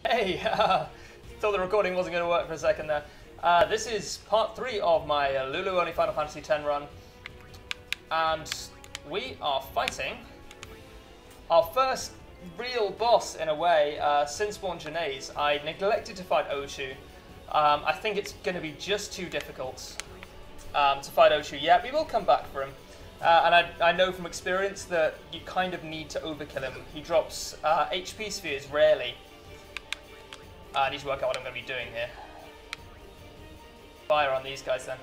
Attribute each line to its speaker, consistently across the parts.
Speaker 1: Hey, thought the recording wasn't going to work for a second there. This is part 3 of my Lulu-Only Final Fantasy X run, and we are fighting our first real boss, in a way, Sinspawn Genai-eu-aux. I neglected to fight Oshu. I think it's going to be just too difficult to fight Oshu. Yeah, we will come back for him. And I know from experience that you kind of need to overkill him. He drops HP spheres rarely. I need to work out what I'm going to be doing here. Fire on these guys then.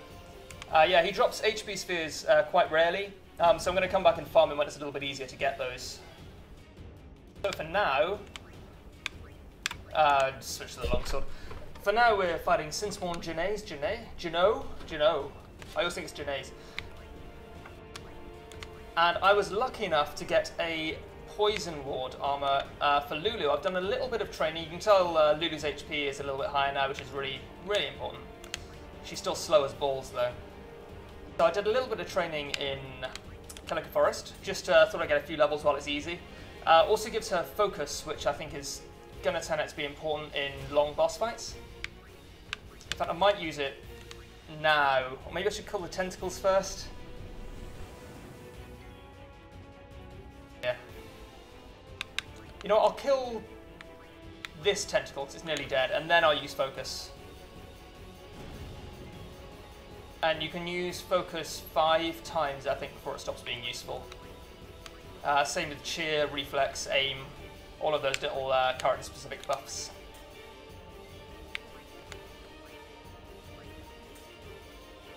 Speaker 1: Yeah, he drops HP spheres quite rarely, so I'm going to come back and farm him when it's a little bit easier to get those. So for now, switch to the longsword. For now we're fighting Sinspawn Genai-eu-aux? Genaux. I always think it's Genais. And I was lucky enough to get a Poison Ward armor for Lulu. I've done a little bit of training. You can tell Lulu's HP is a little bit higher now, which is really, really important. She's still slow as balls, though. So I did a little bit of training in Calico Forest. Just thought I'd get a few levels while it's easy. Also gives her focus, which I think is going to turn out to be important in long boss fights. In fact, I might use it now. Or maybe I should kill the tentacles first. Yeah. You know what, I'll kill this tentacle because it's nearly dead, and then I'll use focus. And you can use focus 5 times, I think, before it stops being useful. Same with cheer, reflex, aim, all of those little character-specific buffs.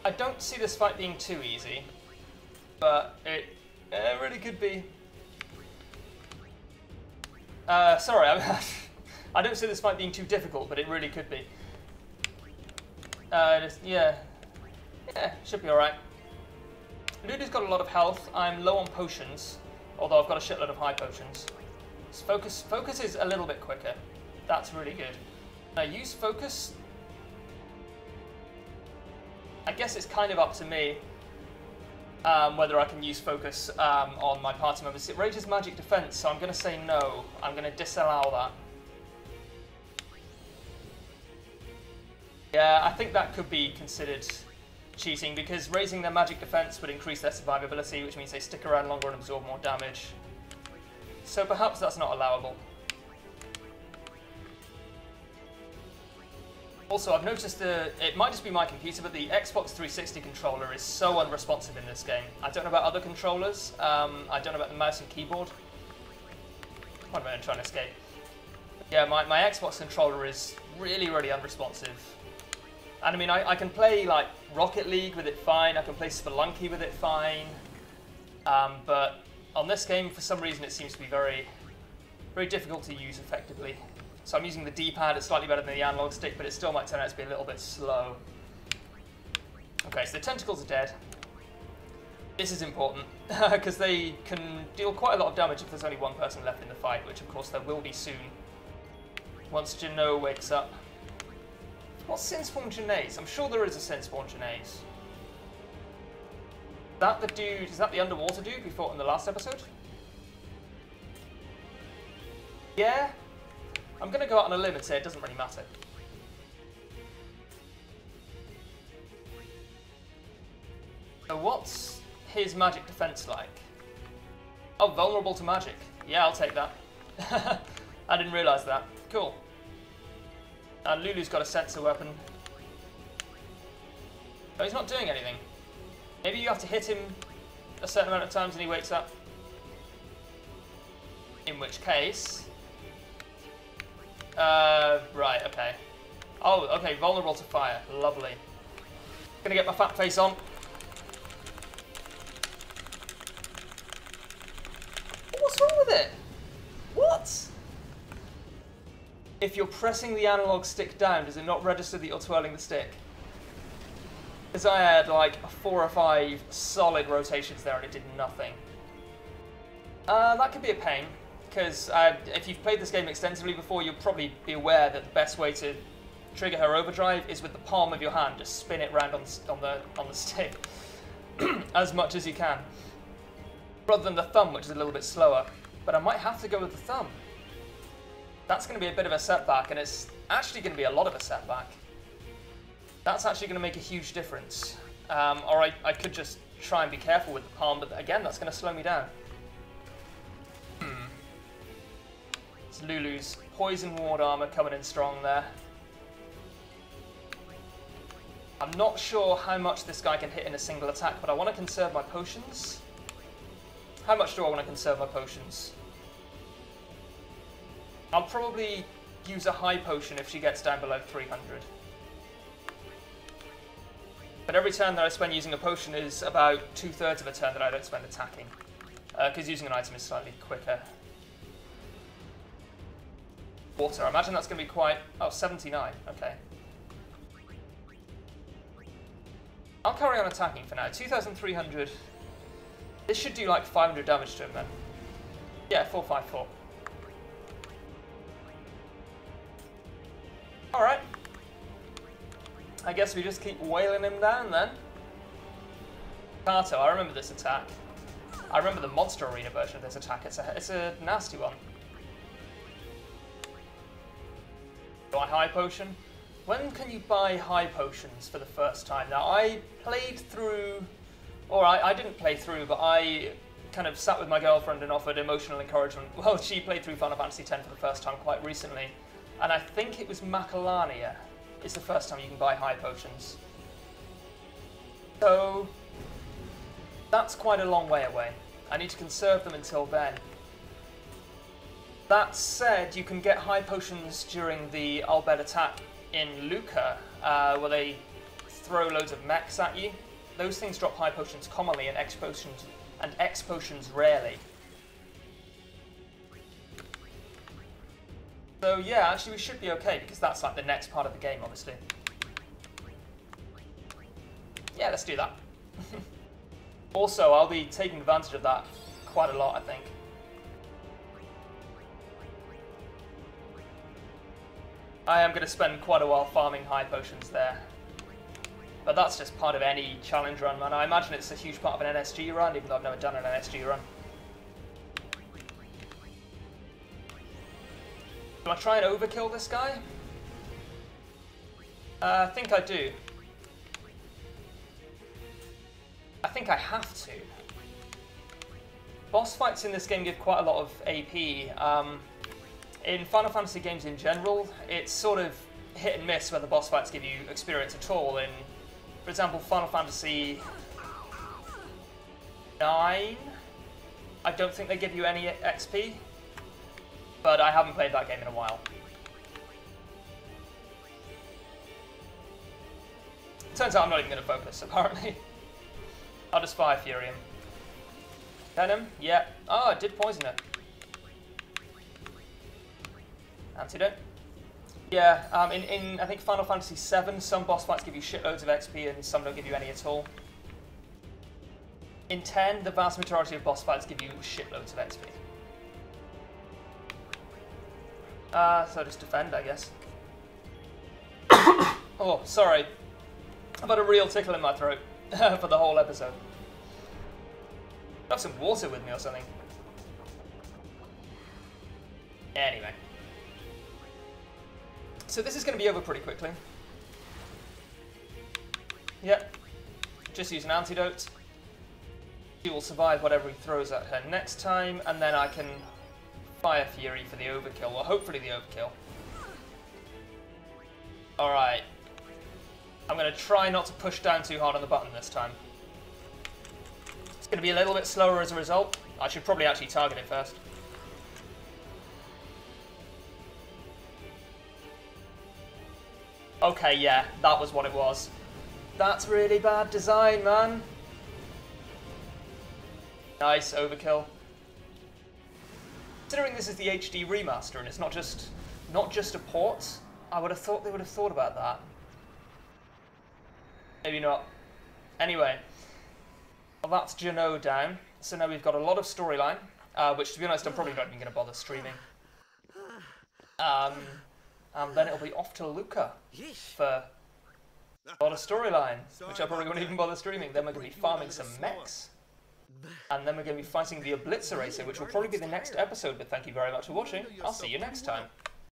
Speaker 1: I don't see this fight being too easy, but it really could be. Sorry, I don't see this fight being too difficult, but it really could be. Yeah, should be alright. Lulu's got a lot of health. I'm low on potions, although I've got a shitload of high potions. So focus is a little bit quicker. That's really good. Now use focus. I guess it's kind of up to me whether I can use focus on my party members. It rages magic defense, so I'm going to say no. I'm going to disallow that. Yeah, I think that could be considered cheating, because raising their magic defense would increase their survivability, which means they stick around longer and absorb more damage. So perhaps that's not allowable. Also, I've noticed it might just be my computer, but the Xbox 360 controller is so unresponsive in this game. I don't know about other controllers. I don't know about the mouse and keyboard. Wait a minute, I'm trying to escape. Yeah, my Xbox controller is really, really unresponsive. And I mean, I can play like Rocket League with it fine. I can play Spelunky with it fine. But on this game, for some reason, it seems to be very, very difficult to use effectively. So I'm using the D-pad, it's slightly better than the analog stick, but it still might turn out to be a little bit slow. Okay, so the tentacles are dead. This is important, because they can deal quite a lot of damage if there's only one person left in the fight, which of course there will be soon, once Genaux wakes up. What's Sinspawn Genai-eu-aux? I'm sure there is a Sinspawn Genai-eu-aux. Is that the dude, is that the underwater dude we fought in the last episode? Yeah? I'm going to go out on a limb and say it doesn't really matter. So what's his magic defense like? Oh, vulnerable to magic. Yeah, I'll take that. I didn't realise that. Cool. And Lulu's got a sensor weapon. Oh, he's not doing anything. Maybe you have to hit him a certain amount of times and he wakes up. In which case... right, okay. Oh, okay, vulnerable to fire. Lovely. Gonna get my fat face on. What's wrong with it? What? If you're pressing the analog stick down, does it not register that you're twirling the stick? Because I had like 4 or 5 solid rotations there and it did nothing. That could be a pain. Because if you've played this game extensively before, you'll probably be aware that the best way to trigger her overdrive is with the palm of your hand. Just spin it round on the stick as much as you can, rather than the thumb, which is a little bit slower. But I might have to go with the thumb. That's going to be a bit of a setback, and it's actually going to be a lot of a setback. That's actually going to make a huge difference. Or I could just try and be careful with the palm, but again, that's going to slow me down. It's Lulu's poison ward armor coming in strong there. I'm not sure how much this guy can hit in a single attack, but I want to conserve my potions. How much do I want to conserve my potions? I'll probably use a high potion if she gets down below 300. But every turn that I spend using a potion is about 2/3 of a turn that I don't spend attacking. Because using an item is slightly quicker. Water, I imagine that's going to be quite... Oh, 79, okay. I'll carry on attacking for now. 2,300. This should do like 500 damage to him then. Yeah, 454. Alright. I guess we just keep wailing him down then. Kato, I remember this attack. I remember the Monster Arena version of this attack. It's a nasty one. Buy high potion. When can you buy high potions for the first time? Now, I played through, or I didn't play through, but I kind of sat with my girlfriend and offered emotional encouragement. Well, she played through Final Fantasy X for the first time quite recently, and I think it was Macalania is the first time you can buy high potions. So, that's quite a long way away. I need to conserve them until then. That said, you can get high potions during the Albed attack in Luca, where they throw loads of mechs at you. Those things drop high potions commonly and X potions rarely. So yeah, actually we should be okay, because that's like the next part of the game, obviously. Yeah, let's do that. Also, I'll be taking advantage of that quite a lot, I think. I am going to spend quite a while farming high potions there. But that's just part of any challenge run, man. I imagine it's a huge part of an NSG run, even though I've never done an NSG run. Do I try and overkill this guy? I think I do. I think I have to. Boss fights in this game give quite a lot of AP. In Final Fantasy games in general, it's sort of hit and miss whether boss fights give you experience at all. In, for example, Final Fantasy 9, I don't think they give you any XP, but I haven't played that game in a while. Turns out I'm not even going to focus, apparently. I'll just fire Furium. Venom? Yeah. Oh, it did poison it. Antidote. Yeah, in I think Final Fantasy VII, some boss fights give you shitloads of XP and some don't give you any at all. In 10, the vast majority of boss fights give you shitloads of XP. So just defend, I guess. Oh, sorry. I've had a real tickle in my throat for the whole episode. Have some water with me or something. Anyway. So this is going to be over pretty quickly. Yep. Just use an antidote. She will survive whatever he throws at her next time, and then I can fire Fury for the overkill, or hopefully the overkill. Alright. I'm going to try not to push down too hard on the button this time. It's going to be a little bit slower as a result. I should probably actually target it first. Okay, yeah, that was what it was. That's really bad design, man. Nice, overkill. Considering this is the HD remaster and it's not just a port, I would have thought they would have thought about that. Maybe not. Anyway, well, that's Genaux down. So now we've got a lot of storyline, which, to be honest, I'm probably not even going to bother streaming. And then it'll be off to Luca for a lot of storyline, which I probably won't even bother streaming. Then we're going to be farming some mechs. And then we're going to be fighting the Obliterator, which will probably be the next episode, but thank you very much for watching. I'll see you next time.